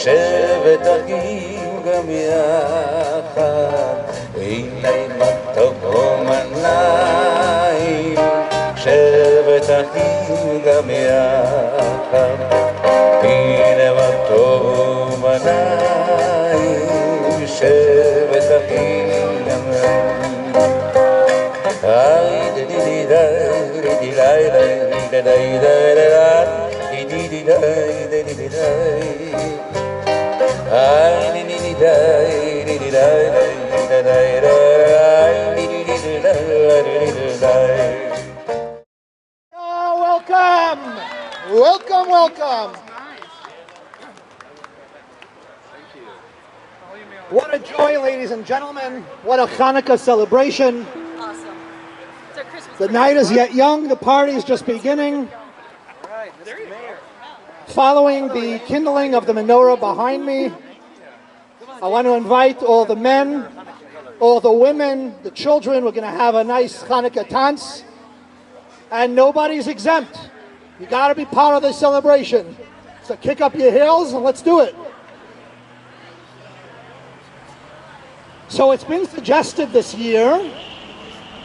שבת אחים גם יחד, הנה מתוק ומניים, שבת אחים גם יחד, הנה מתוק ומניים, שבת אחים גם יחד. Welcome, welcome. What a joy, ladies and gentlemen. What a Chanukah celebration. Awesome. It's our Christmas The night is yet young. The party is just beginning. Following the kindling of the menorah behind me, I want to invite all the men, all the women, the children. We're going to have a nice Chanukah dance. And nobody's exempt. You got to be part of the celebration. So kick up your heels and let's do it. So it's been suggested this year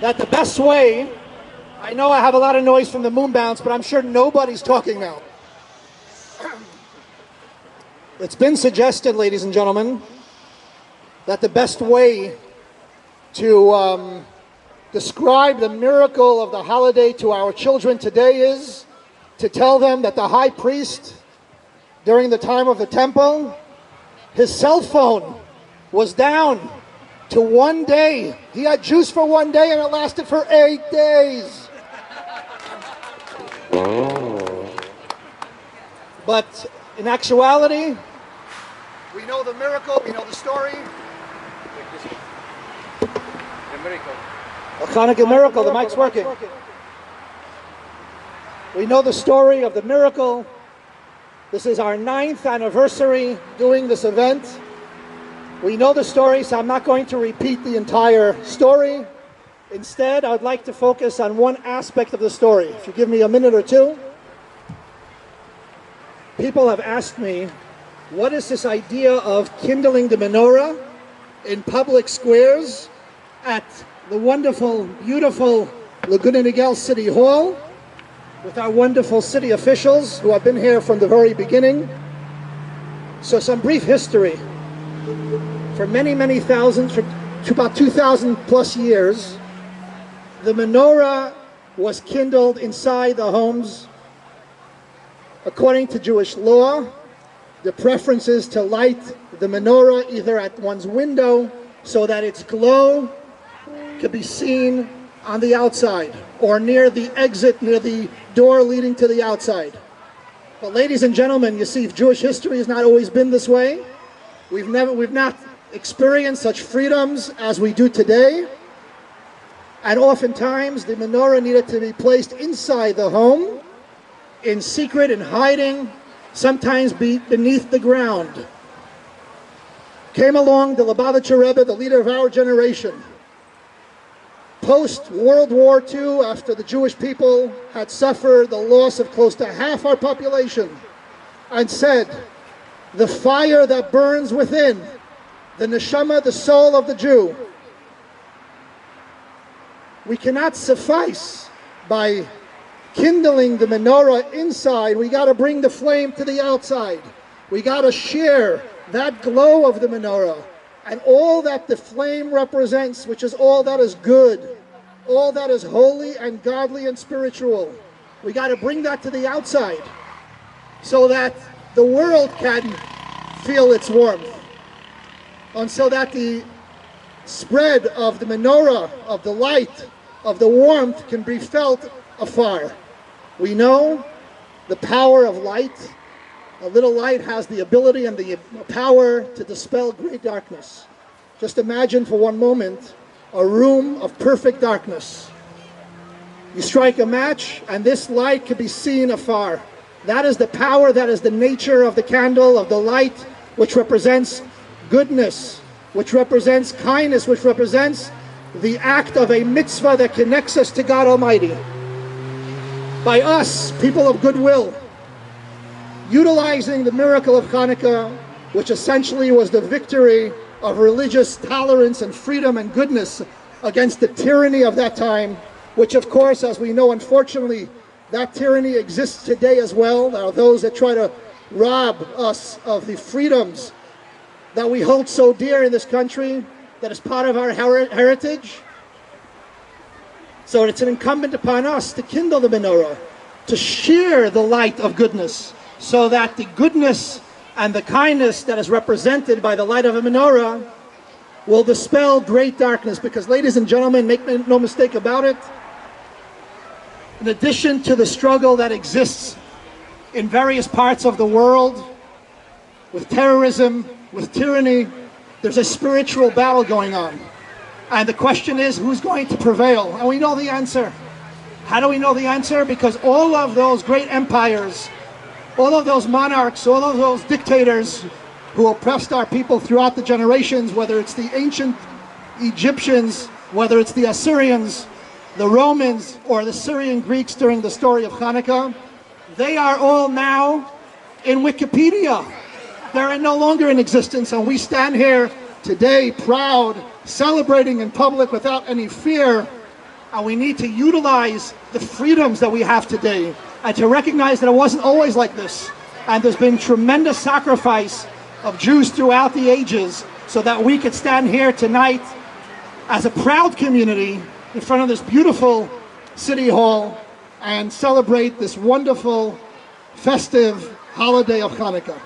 that the best way, I know I have a lot of noise from the moon bounce, but I'm sure nobody's talking now. It's been suggested, ladies and gentlemen, that the best way to describe the miracle of the holiday to our children today is to tell them that the high priest, during the time of the temple, his cell phone was down to 1 day. He had juice for 1 day and it lasted for 8 days. But in actuality, we know the miracle, we know the story. A Chanukah miracle, the mic's working. We know the story of the miracle. This is our 9th anniversary doing this event. We know the story, so I'm not going to repeat the entire story. Instead, I would like to focus on one aspect of the story. If you give me a minute or two. People have asked me, what is this idea of kindling the menorah in public squares at the wonderful, beautiful Laguna Niguel City Hall with our wonderful city officials who have been here from the very beginning. So some brief history. For many, many thousands, for about 2,000 plus years, the menorah was kindled inside the homes. According to Jewish law, the preference is to light the menorah either at one's window so that its glow could be seen on the outside or near the exit, near the door leading to the outside. But ladies and gentlemen, you see, Jewish history has not always been this way. We've not experienced such freedoms as we do today. And oftentimes the menorah needed to be placed inside the home, in secret, in hiding, sometimes beneath the ground. Came along the Lubavitcher Rebbe, the leader of our generation. Post-World War II, after the Jewish people had suffered the loss of close to half our population, and said, the fire that burns within, the neshama, the soul of the Jew, we cannot suffice by kindling the menorah inside. We got to bring the flame to the outside. We got to share that glow of the menorah and all that the flame represents, which is all that is good, all that is holy and godly and spiritual. We got to bring that to the outside so that the world can feel its warmth, and so that the spread of the menorah, of the light, of the warmth can be felt afar. We know the power of light. A little light has the ability and the power to dispel great darkness. Just imagine for one moment a room of perfect darkness. You strike a match and this light can be seen afar. That is the power, that is the nature of the candle, of the light, which represents goodness, which represents kindness, which represents the act of a mitzvah that connects us to God Almighty. By us, people of goodwill, utilizing the miracle of Chanukah, which essentially was the victory of religious tolerance and freedom and goodness against the tyranny of that time, which of course, as we know, unfortunately, that tyranny exists today as well. There are those that try to rob us of the freedoms that we hold so dear in this country, that is part of our heritage. So it's an incumbent upon us to kindle the menorah, to share the light of goodness, so that the goodness and the kindness that is represented by the light of a menorah will dispel great darkness. Because, ladies and gentlemen, make no mistake about it, in addition to the struggle that exists in various parts of the world with terrorism, with tyranny, there's a spiritual battle going on. And the question is, who's going to prevail? And we know the answer. How do we know the answer? Because all of those great empires, all of those monarchs, all of those dictators who oppressed our people throughout the generations, whether it's the ancient Egyptians, whether it's the Assyrians, the Romans, or the Syrian Greeks during the story of Chanukah, they are all now in Wikipedia. They're no longer in existence, and we stand here today proud, celebrating in public without any fear. And we need to utilize the freedoms that we have today and to recognize that it wasn't always like this. And there's been tremendous sacrifice of Jews throughout the ages so that we could stand here tonight as a proud community in front of this beautiful city hall and celebrate this wonderful, festive holiday of Hanukkah.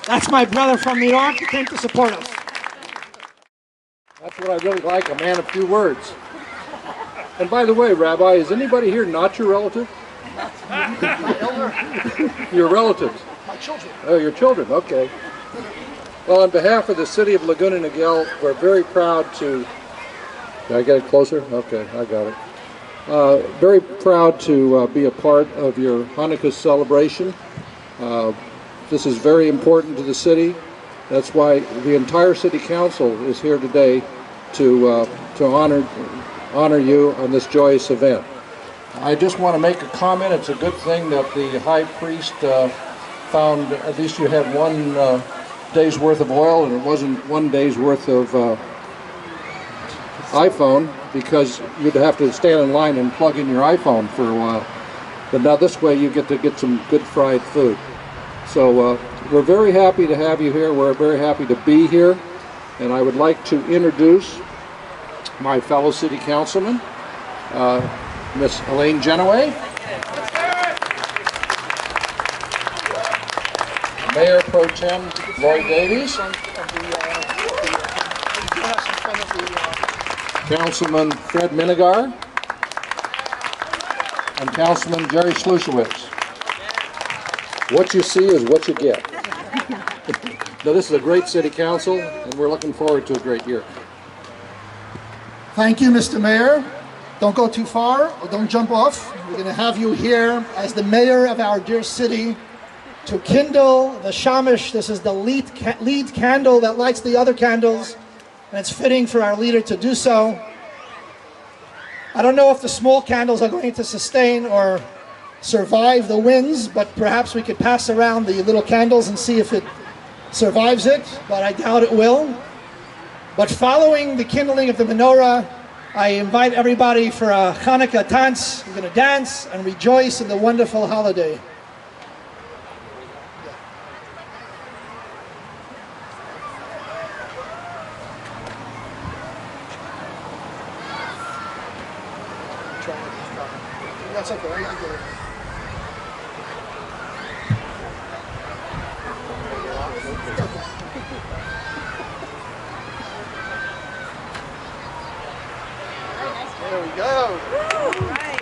That's my brother from New York who came to support us. That's what I really like, a man of few words. And by the way, Rabbi, is anybody here not your relative? Your relatives? My children. Oh, your children, okay. Well, on behalf of the city of Laguna, Niguel, we're very proud to... Did I get it closer? Okay, I got it. Very proud to be a part of your Hanukkah celebration. This is very important to the city. That's why the entire city council is here today to honor you on this joyous event. I just want to make a comment. It's a good thing that the high priest found at least you had 1 day's worth of oil, and it wasn't 1 day's worth of iPhone, because you'd have to stand in line and plug in your iPhone for a while. But now this way you get to get some good fried food. So we're very happy to have you here. We're very happy to be here. And I would like to introduce my fellow city councilman, Miss Elaine Genoway, Mayor Pro Tem Lloyd Davies, Councilman Fred Minigar, and Councilman Jerry Schlushewitz. What you see is what you get. Now, this is a great city council, and we're looking forward to a great year. Thank you, Mr. Mayor. Don't go too far, or don't jump off. We're going to have you here as the mayor of our dear city to kindle the shamash. This is the lead candle that lights the other candles, and it's fitting for our leader to do so. I don't know if the small candles are going to sustain or survive the winds, but perhaps we could pass around the little candles and see if it survives it, but I doubt it will. But following the kindling of the menorah, I invite everybody for a Hanukkah dance. We're going to dance and rejoice in the wonderful holiday. That's okay, I get it. There we go. Right.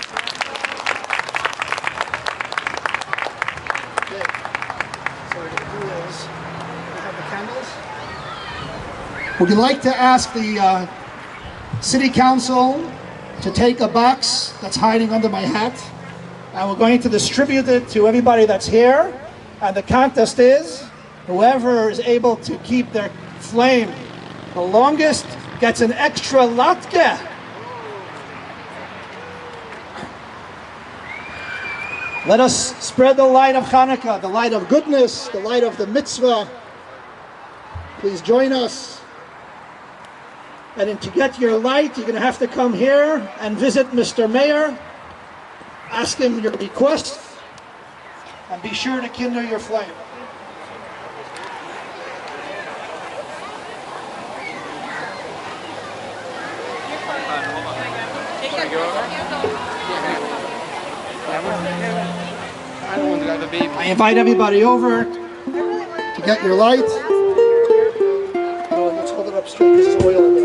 Okay. So what we're going to do is we have the candles. We'd like to ask the City Council to take a box that's hiding under my hat, and we're going to distribute it to everybody that's here. And the contest is whoever is able to keep their flame the longest gets an extra latke. Let us spread the light of Chanukah, the light of goodness, the light of the mitzvah. Please join us. And to get your light, you're going to have to come here and visit Mr. Mayor. Ask him your request. And be sure to kindle your flame. I invite everybody over to get your light. Oh, let's hold it up straight. This is oil in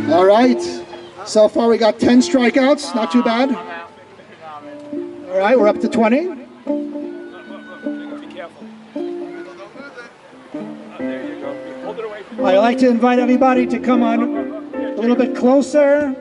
there. All right. So far we got 10 strikeouts. Not too bad. All right, we're up to 20. Be careful. There you go. Hold it away from I'd like to invite everybody to come on a little bit closer.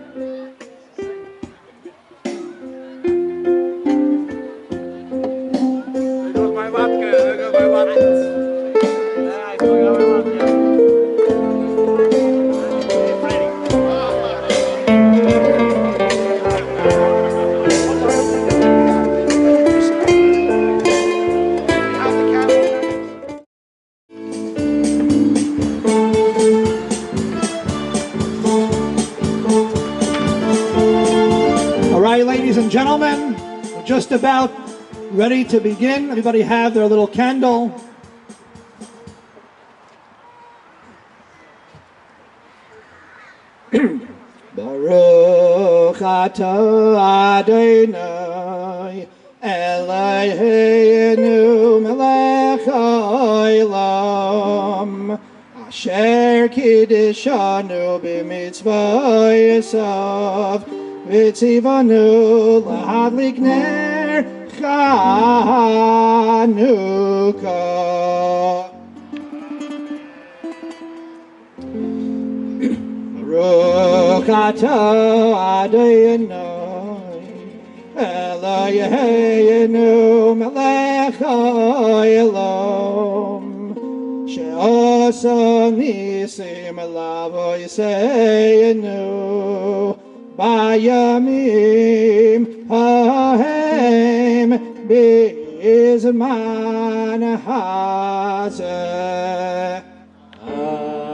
Gentlemen, we're just about ready to begin. Everybody have their little candle. Baruch atah Adonai Eloheinu melech haolam asher kiddushanu b'mitzvah V'tzivanu lahadlik ner Chanukah. Baruch atah Adonai Eloheinu melech haolam she'asa nisim l'avoseinu Bayamim hahem bizman hazeh. Amen.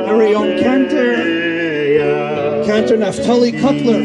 Very own Cantor Naftali Cutler.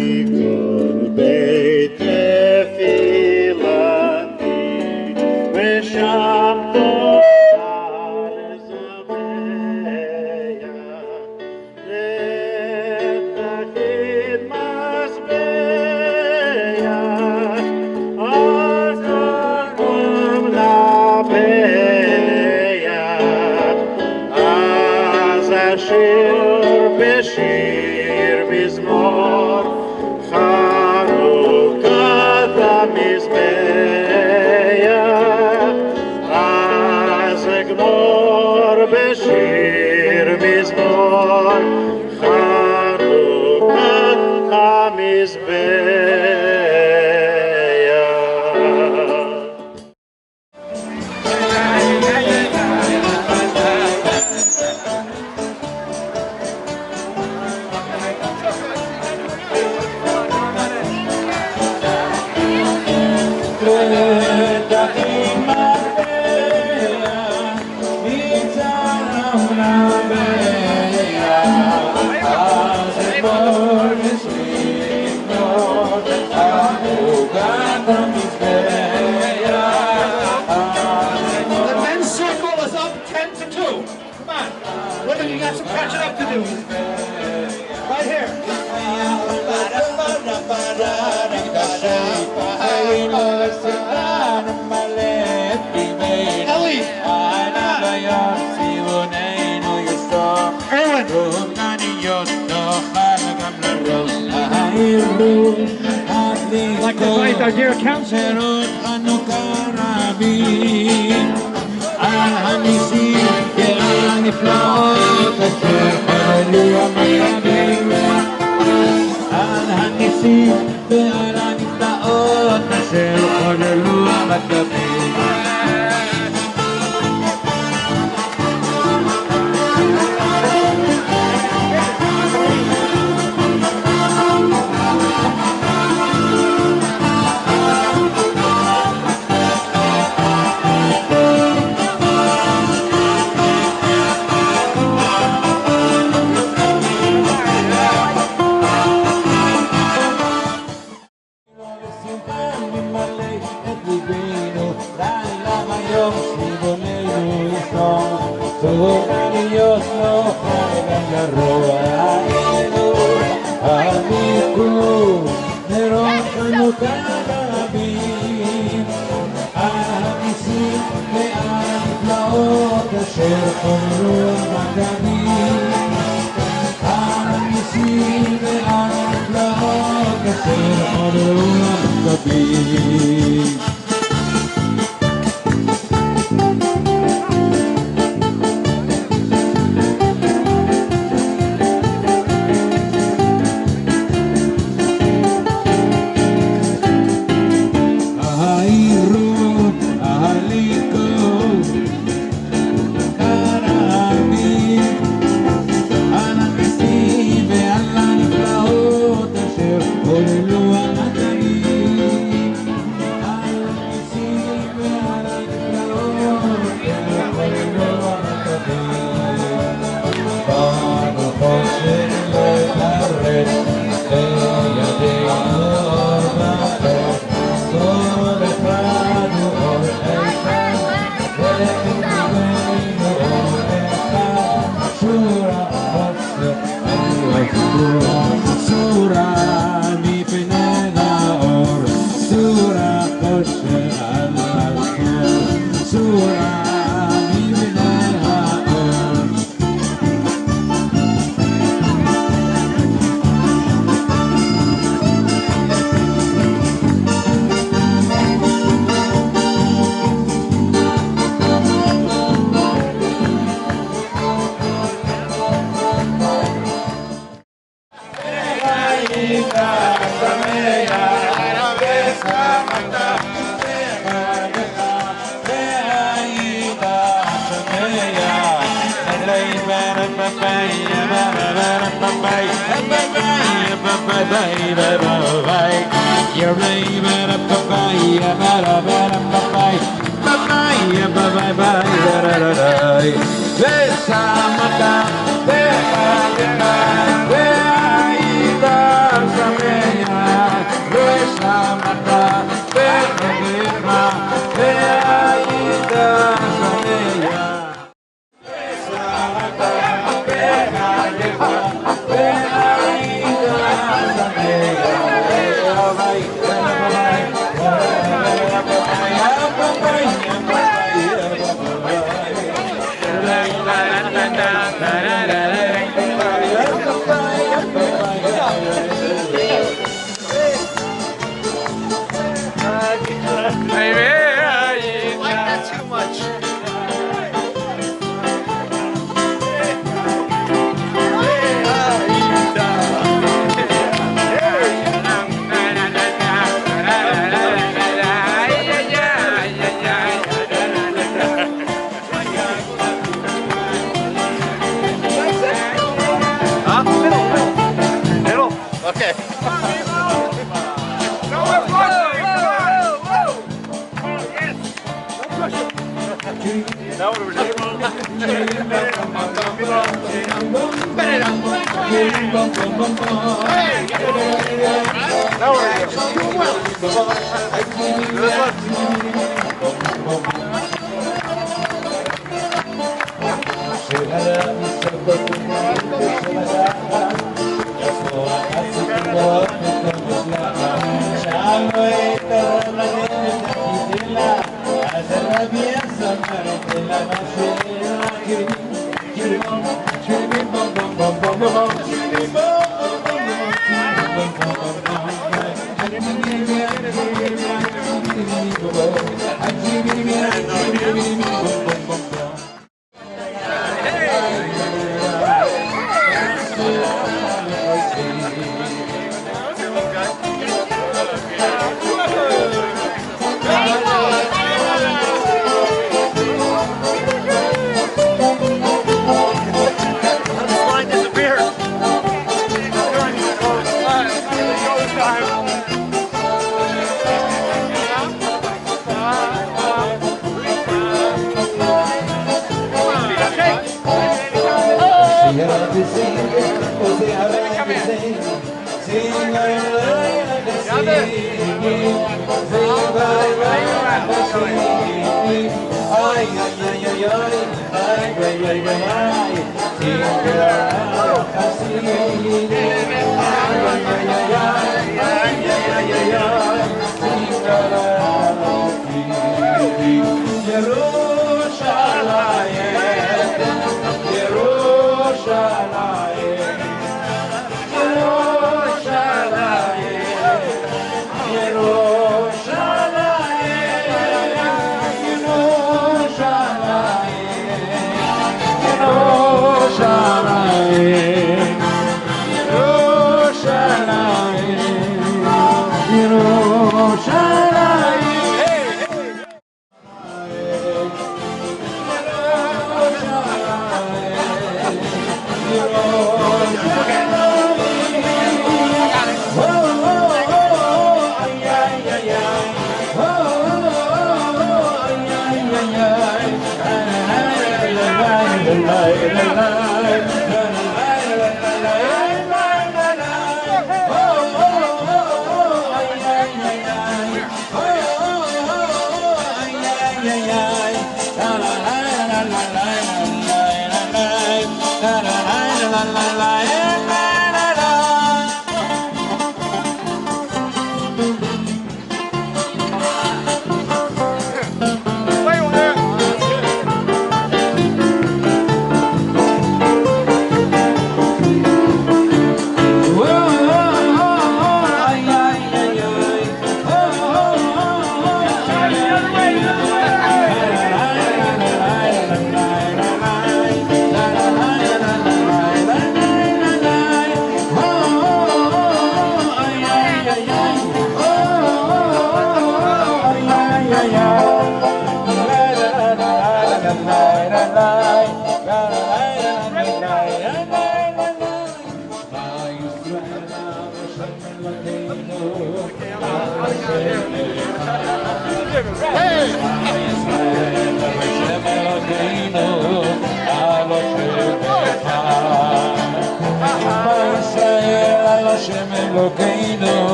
I'd like to invite our dear council. Rabbi,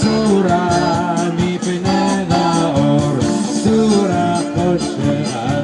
Surah mi peneda or, surah kosher